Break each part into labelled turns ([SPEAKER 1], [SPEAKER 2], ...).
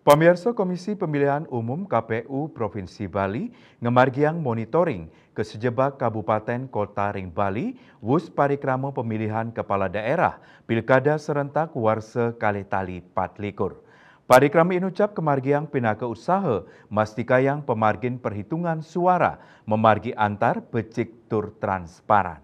[SPEAKER 1] Pamirsa Komisi Pemilihan Umum KPU Provinsi Bali ngemargiang monitoring ke sejebak Kabupaten Kota Ring Bali wus parikrama pemilihan kepala daerah Pilkada serentak warsa Kalitali Patlikur. Parikrama inucap kemargiang pinaka usaha mastikayang pemargin perhitungan suara memargi antar becik tur transparan.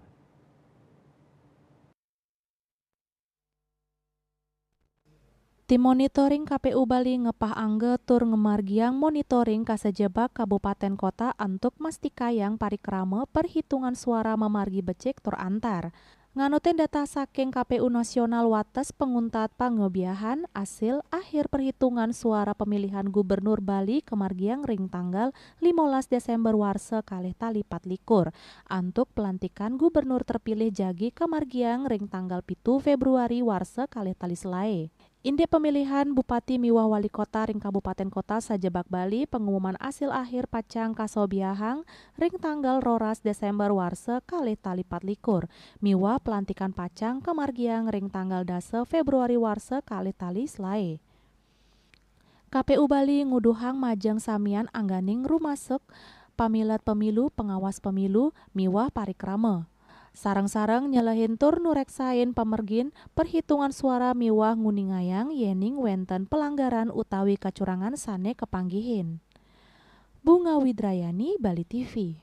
[SPEAKER 2] Tim monitoring KPU Bali ngepah angge tur ngemargiang monitoring kasejebak kabupaten kota untuk mastikayang parikrama perhitungan suara memargi becik tur antar. Nganutin data saking KPU Nasional Wates penguntat pangebiahan hasil akhir perhitungan suara pemilihan Gubernur Bali kemargiang ring tanggal 15 Desember warsa kalih tali 24 untuk pelantikan Gubernur terpilih jagi kemargiang ring tanggal 7 Februari warsa kalih tali selae. Inde pemilihan Bupati miwah Wali Kota ring Kabupaten Kota sajebak Bali pengumuman hasil akhir pacang kasobiahang ring tanggal 12 Desember warsa kalih tali 24 miwah pelantikan pacang kemargiang ring tanggal 10 Februari warsa kalih tali selae. KPU Bali nguduhang majeng samian angganing rumasuk pamilat pemilu pengawas pemilu miwah parikrama. Sarang-sarang nyelehin tur nureksain pamergin perhitungan suara miwah nguningayang yening wenten pelanggaran utawi kecurangan sane kepanggihin. Bunga Widrayani, Bali TV.